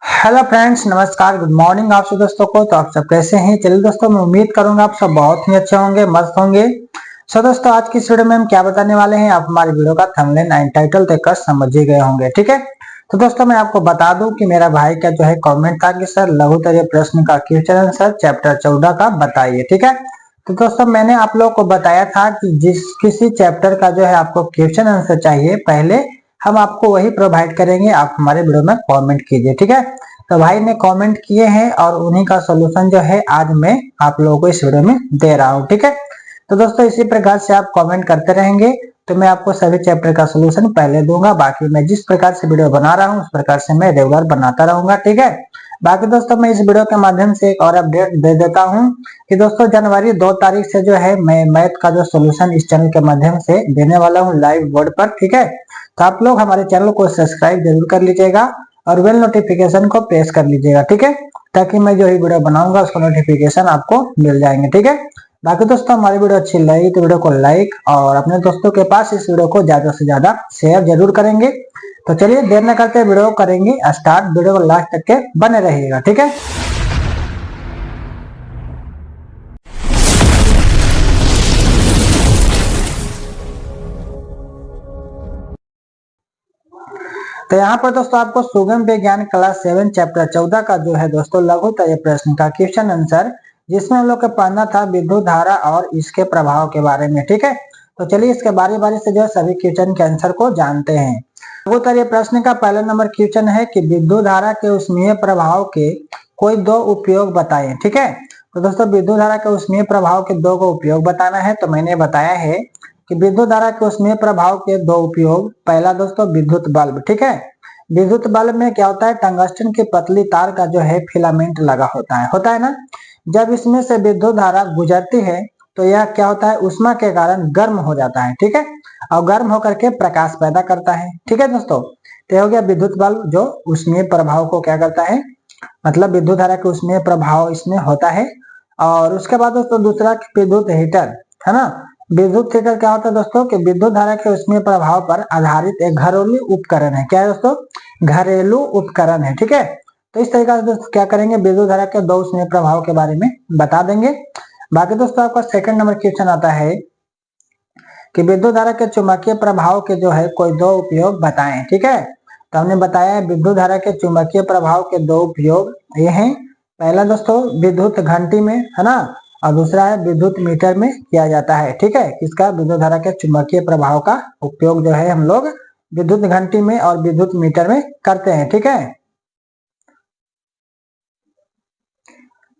Hello friends, नमस्कार, good morning आप सब दोस्तों को। तो आप सब कैसे हैं? चलिए दोस्तों, मैं उम्मीद करूंगा आप सब बहुत ही अच्छे होंगे, मस्त होंगे। सो दोस्तों, आज की इस वीडियो में हम क्या बताने वाले हैं, आप हमारे वीडियो का थंबनेल एंड टाइटल देखकर समझ ही गए होंगे। ठीक है, तो दोस्तों मैं आपको बता दूं कि मेरा भाई का जो है कमेंट था कि सर लघुत्तरीय प्रश्न का क्वेश्चन आंसर चैप्टर 14 का बताइए। ठीक है, तो दोस्तों मैंने आप लोगों को बताया था कि जिस किसी चैप्टर का जो है आपको क्वेश्चन आंसर चाहिए, पहले हम आपको वही प्रोवाइड करेंगे, आप हमारे वीडियो में कमेंट कीजिए। ठीक है, तो भाई ने कमेंट किए हैं और उन्हीं का सॉल्यूशन जो है आज मैं आप लोगों को इस वीडियो में दे रहा हूँ। ठीक है, तो दोस्तों इसी प्रकार से आप कमेंट करते रहेंगे तो मैं आपको सभी चैप्टर का सॉल्यूशन पहले दूंगा। बाकी मैं जिस प्रकार से वीडियो बना रहा हूँ उस प्रकार से मैं रेगुलर बनाता रहूंगा। ठीक है, बाकी दोस्तों मैं इस वीडियो के माध्यम से एक और अपडेट दे देता हूँ कि दोस्तों जनवरी 2 तारीख से जो है मैं मैथ का जो सॉल्यूशन इस चैनल के माध्यम से देने वाला हूँ लाइव बोर्ड पर। ठीक है, तो आप लोग हमारे चैनल को सब्सक्राइब जरूर कर लीजिएगा और बेल नोटिफिकेशन को प्रेस कर लीजिएगा। ठीक है, ताकि मैं जो ही वीडियो बनाऊंगा उसका नोटिफिकेशन आपको मिल जाएंगे। ठीक है, बाकी दोस्तों हमारी वीडियो अच्छी लगी तो वीडियो को लाइक और अपने दोस्तों के पास इस वीडियो को ज्यादा से ज्यादा शेयर जरूर करेंगे। तो चलिए देर न करते वीडियो करेंगे स्टार्ट, वीडियो को लास्ट तक के बने रहिएगा। ठीक है, तो यहाँ पर दोस्तों आपको सुगम विज्ञान क्लास 7 चैप्टर 14 का जो है दोस्तों लघुत्तरीय प्रश्न का क्वेश्चन आंसर, जिसमें हम लोग का पढ़ना था विद्युत धारा और इसके प्रभाव के बारे में। ठीक है, तो चलिए इसके बारी बारी से जो है सभी क्वेश्चन के आंसर को जानते हैं। लघुत्तरीय प्रश्न का पहला नंबर क्वेश्चन है कि विद्युत धारा के ऊष्मीय प्रभाव के कोई दो उपयोग बताएं। ठीक है, तो दोस्तों विद्युत धारा के ऊष्मीय प्रभाव के दो को उपयोग बताना है। तो मैंने बताया है कि विद्युत धारा के ऊष्मीय प्रभाव के दो उपयोग। पहला दोस्तों विद्युत बल्ब। ठीक है, विद्युत बल्ब में क्या होता है, टंगस्टन की पतली तार का जो है फिलामेंट लगा होता है ना। जब इसमें से विद्युत धारा गुजरती है तो यह क्या होता है, ऊष्मा के कारण गर्म हो जाता है। ठीक है, और गर्म होकर के प्रकाश पैदा करता है। ठीक है दोस्तों, तो हो गया विद्युत बल्ब जो ऊष्मीय प्रभाव को क्या करता है, मतलब विद्युत धारा के ऊष्मीय प्रभाव इसमें होता है। और उसके बाद दोस्तों दूसरा विद्युत हीटर है ना। विद्युत हीटर क्या होता है दोस्तों कि विद्युत धारा के ऊष्मीय प्रभाव पर आधारित एक घरेलू उपकरण है। क्या है दोस्तों, घरेलू उपकरण है। ठीक है, तो इस तरीके से दोस्तों क्या करेंगे, विद्युत धारा के दो ऊष्मीय प्रभाव के बारे में बता देंगे। बाकी दोस्तों आपका सेकंड नंबर क्वेश्चन आता है कि विद्युत धारा के चुंबकीय प्रभाव के जो है कोई दो उपयोग बताएं। ठीक है, तो हमने बताया विद्युत धारा के चुंबकीय प्रभाव के दो उपयोग ये हैं। पहला दोस्तों विद्युत घंटी में है ना, और दूसरा है विद्युत मीटर में किया जाता है। ठीक है, किसका, विद्युत धारा के चुंबकीय प्रभाव का उपयोग जो है हम लोग विद्युत घंटी में और विद्युत मीटर में करते हैं। ठीक है,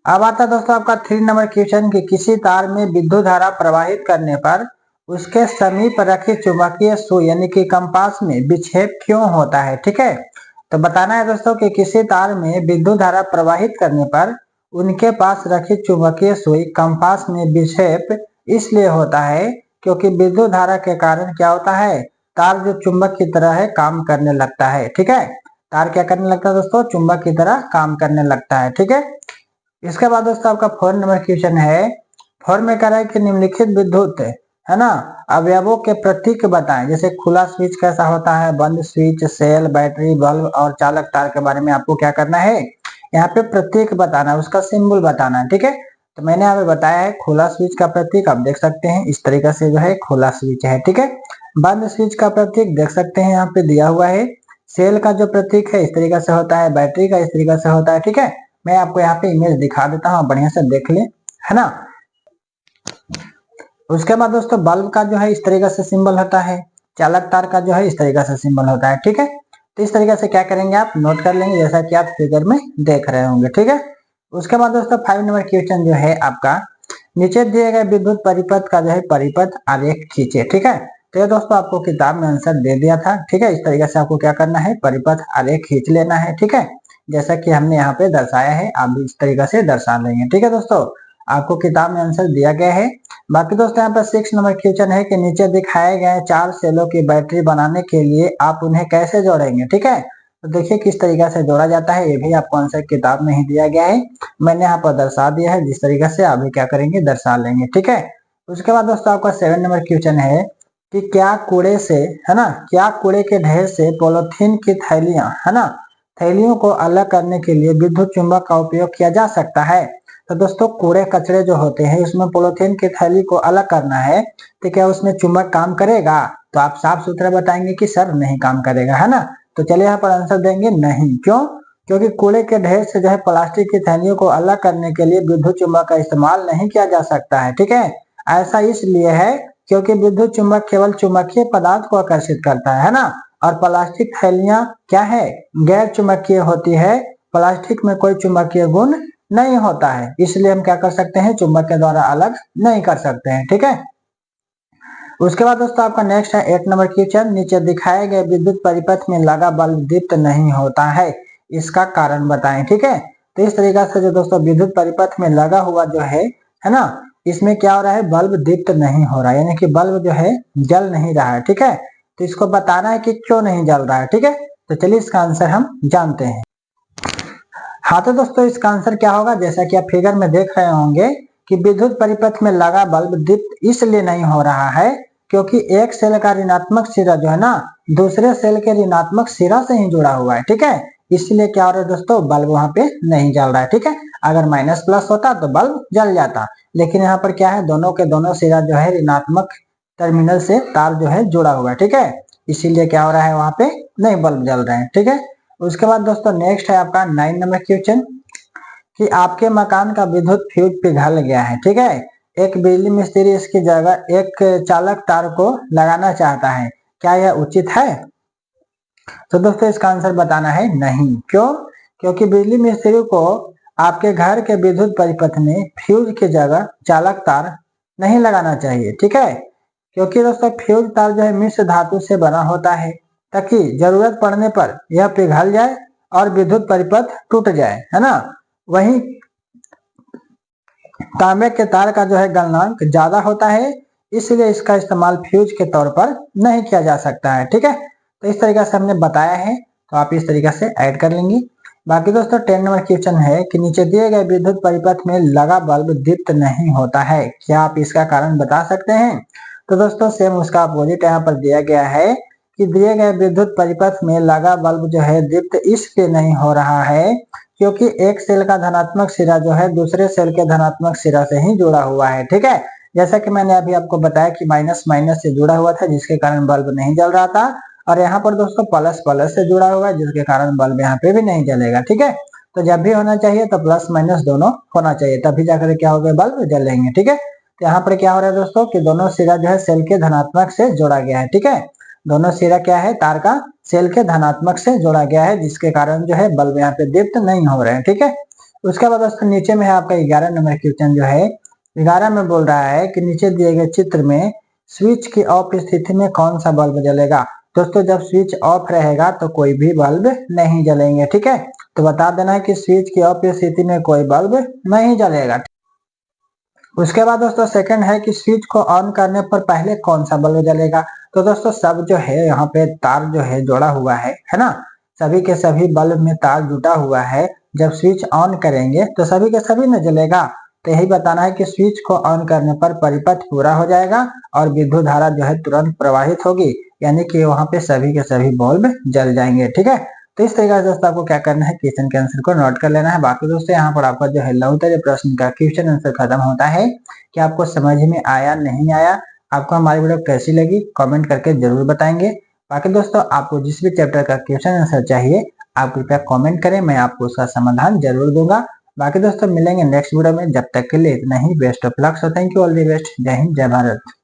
अब आता दोस्तों आपका 3 नंबर क्वेश्चन कि किसी तार में विद्युत धारा प्रवाहित करने पर उसके समीप रखी चुंबकीय सुई यानी कि कंपास में विक्षेप क्यों होता है। ठीक है, तो बताना है दोस्तों कि किसी तार में विद्युत धारा प्रवाहित करने पर उनके पास रखी चुंबकीय सुई कंपास में विक्षेप इसलिए होता है क्योंकि विद्युत धारा के कारण क्या होता है, तार जो चुंबक की तरह है काम करने लगता है। ठीक है, तार क्या करने लगता है दोस्तों, चुंबक की तरह काम करने लगता है। ठीक है, इसके बाद दोस्तों आपका 4 नंबर क्वेश्चन है, 4 में कह रहा है कि निम्नलिखित विद्युत है ना अवयवों के प्रतीक बताएं। जैसे खुला स्विच कैसा होता है, बंद स्विच, सेल, बैटरी, बल्ब और चालक तार के बारे में आपको क्या करना है, यहाँ पे प्रतीक बताना है, उसका सिंबल बताना है। ठीक है, तो मैंने यहाँ पे बताया है खुला स्विच का प्रतीक आप देख सकते हैं इस तरीके से जो है खुला स्विच है। ठीक है, बंद स्विच का प्रतीक देख सकते हैं यहाँ पे दिया हुआ है। सेल का जो प्रतीक है इस तरीके से होता है, बैटरी का इस तरीके से होता है। ठीक है, मैं आपको यहाँ पे इमेज दिखा देता हूँ, बढ़िया से देख ले, है ना। उसके बाद दोस्तों बल्ब का जो है इस तरीके से सिंबल होता है, चालक तार का जो है इस तरीके से सिंबल होता है। ठीक है, तो इस तरीके से क्या करेंगे आप नोट कर लेंगे जैसा कि आप फिगर में देख रहे होंगे। ठीक है, उसके बाद दोस्तों 5 नंबर क्वेश्चन जो है आपका, नीचे दिए गए विद्युत परिपथ का जो है परिपथ आरेख खींचे। ठीक है, तो ये दोस्तों आपको किताब में आंसर दे दिया था। ठीक है, इस तरीके से आपको क्या करना है, परिपथ आरेख खींच लेना है। ठीक है, जैसा कि हमने यहाँ पे दर्शाया है आप भी इस तरीके से दर्शा लेंगे। ठीक है दोस्तों, आपको किताब में आंसर दिया गया है। बाकी दोस्तों यहाँ पर 6 नंबर क्वेश्चन है कि नीचे दिखाए गए 4 सेलों की बैटरी बनाने के लिए आप उन्हें कैसे जोड़ेंगे। ठीक है, तो देखिए किस तरीके से जोड़ा जाता है, ये भी आपको आंसर किताब में ही दिया गया है, मैंने यहाँ पर दर्शा दिया है, जिस तरीके से आप भी क्या करेंगे दर्शा लेंगे। ठीक है, उसके बाद दोस्तों आपका 7 नंबर क्वेश्चन है कि क्या कूड़े से है ना, क्या कूड़े के ढेर से पॉलिथीन की थैलियां है ना थैलियों को अलग करने के लिए विद्युत चुंबक का उपयोग किया जा सकता है? तो दोस्तों कूड़े कचरे जो होते हैं उसमें पॉलीथीन की थैली को अलग करना है, तो क्या उसमें चुंबक काम करेगा? तो आप साफ सुथरा बताएंगे कि सर नहीं काम करेगा, है ना। तो चलिए यहाँ पर आंसर देंगे नहीं। क्यों? क्योंकि कूड़े के ढेर से जो है प्लास्टिक की थैलियों को अलग करने के लिए विद्युत चुंबक का इस्तेमाल नहीं किया जा सकता है। ठीक है, ऐसा इसलिए है क्योंकि विद्युत चुंबक केवल चुंबकीय पदार्थ को आकर्षित करता है ना। और प्लास्टिक थैलियां क्या है, गैर चुंबकीय होती है। प्लास्टिक में कोई चुंबकीय गुण नहीं होता है, इसलिए हम क्या कर सकते हैं, चुंबक के द्वारा अलग नहीं कर सकते हैं। ठीक है, उसके बाद दोस्तों आपका नेक्स्ट है 8 नंबर क्वेश्चन। नीचे दिखाए गए विद्युत परिपथ में लगा बल्ब दीप्त नहीं होता है, इसका कारण बताएं। ठीक है, तो इस तरीका से जो दोस्तों विद्युत परिपथ में लगा हुआ जो है ना, इसमें क्या हो रहा है, बल्ब दीप्त नहीं हो रहा है, यानी कि बल्ब जो है जल नहीं रहा है। ठीक है, तो इसको बताना है कि क्यों नहीं जल रहा है। ठीक है, तो चलिए इसका आंसर हम जानते हैं। हाँ तो दोस्तों इसका आंसर क्या होगा, जैसा कि आप फिगर में देख रहे होंगे कि विद्युत परिपथ में लगा बल्ब दीप्त इसलिए नहीं हो रहा है क्योंकि एक सेल का ऋणात्मक सिरा जो है ना दूसरे सेल के ऋणात्मक सिरा से ही जुड़ा हुआ है। ठीक है, इसलिए क्या हो रहा है दोस्तों, बल्ब वहां पे नहीं जल रहा है। ठीक है, अगर माइनस प्लस होता तो बल्ब जल जाता, लेकिन यहाँ पर क्या है, दोनों के दोनों सिरा जो है ऋणात्मक टर्मिनल से तार जो है जुड़ा हुआ है। ठीक है, इसीलिए क्या हो रहा है, वहां पे नहीं बल्ब जल रहे हैं। ठीक है, उसके बाद दोस्तों नेक्स्ट है आपका 9 नंबर क्वेश्चन कि आपके मकान का विद्युत फ्यूज पिघल गया है। ठीक है, एक बिजली मिस्त्री इसकी जगह एक चालक तार को लगाना चाहता है, क्या यह उचित है? तो दोस्तों इसका आंसर बताना है नहीं। क्यों? क्योंकि बिजली मिस्त्री को आपके घर के विद्युत परिपथ में फ्यूज की जगह चालक तार नहीं लगाना चाहिए। ठीक है, क्योंकि दोस्तों फ्यूज तार जो है मिश्र धातु से बना होता है ताकि जरूरत पड़ने पर यह पिघल जाए और विद्युत परिपथ टूट जाए, है ना। वहीं तांबे के तार का जो है गलनांक ज्यादा होता है, इसलिए इसका इस्तेमाल फ्यूज के तौर पर नहीं किया जा सकता है। ठीक है, तो इस तरीके से हमने बताया है, तो आप इस तरीके से ऐड कर लेंगे। बाकी दोस्तों 10 नंबर क्वेश्चन है कि नीचे दिए गए विद्युत परिपथ में लगा बल्ब दीप्त नहीं होता है, क्या आप इसका कारण बता सकते हैं? तो दोस्तों सेम उसका अपोजिट यहाँ पर दिया गया है कि दिए गए विद्युत परिपथ में लगा बल्ब जो है दीप्त इसलिए नहीं हो रहा है क्योंकि एक सेल का धनात्मक सिरा जो है दूसरे सेल के धनात्मक सिरा से ही जुड़ा हुआ है। ठीक है, जैसा कि मैंने अभी आपको बताया कि माइनस माइनस से जुड़ा हुआ था जिसके कारण बल्ब नहीं जल रहा था, और यहाँ पर दोस्तों प्लस प्लस से जुड़ा हुआ है जिसके कारण बल्ब यहाँ पे भी नहीं जलेगा। ठीक है, तो जब भी होना चाहिए तो प्लस माइनस दोनों होना चाहिए, तभी जाकर क्या होगा, बल्ब जलेंगे। ठीक है, तो यहाँ पर क्या हो रहा है दोस्तों कि दोनों सिरा जो है सेल के धनात्मक से जोड़ा गया है। ठीक है, दोनों सिरा क्या है, तार का सेल के धनात्मक से जोड़ा गया है जिसके कारण जो है बल्ब यहाँ पे दीप्त नहीं हो रहे हैं। ठीक है, उसके बाद दोस्तों नीचे में है आपका 11 नंबर क्वेश्चन जो है 11 में बोल रहा है कि नीचे दिए गए चित्र में स्विच की ऑफ स्थिति में कौन सा बल्ब जलेगा? दोस्तों जब स्विच ऑफ रहेगा तो कोई भी बल्ब नहीं जलेंगे। ठीक है, तो बता देना है कि स्विच की ऑफ स्थिति में कोई बल्ब नहीं जलेगा। उसके बाद दोस्तों सेकंड है कि स्विच को ऑन करने पर पहले कौन सा बल्ब जलेगा? तो दोस्तों सब जो है यहाँ पे तार जो है जोड़ा हुआ है ना, सभी के सभी बल्ब में तार जुटा हुआ है। जब स्विच ऑन करेंगे तो सभी के सभी न जलेगा, तो यही बताना है कि स्विच को ऑन करने पर परिपथ पूरा हो जाएगा और विद्युत धारा जो है तुरंत प्रवाहित होगी, यानी कि वहां पे सभी के सभी बल्ब जल जाएंगे। ठीक है, तो इस तरीके से दोस्तों आपको क्या करना है, क्वेश्चन के आंसर को नोट कर लेना है। बाकी दोस्तों यहाँ पर आपका जो है लघुत्तरीय प्रश्न का क्वेश्चन आंसर खत्म होता है। कि आपको समझ में आया नहीं आया, आपको हमारी वीडियो कैसी लगी कमेंट करके जरूर बताएंगे। बाकी दोस्तों आपको जिस भी चैप्टर का क्वेश्चन आंसर चाहिए आप कृपया कमेंट करें, मैं आपको उसका समाधान जरूर दूंगा। बाकी दोस्तों मिलेंगे नेक्स्ट वीडियो में, जब तक के लिए इतना ही, best of luck. So thank you, all the best, जय हिंद जय भारत।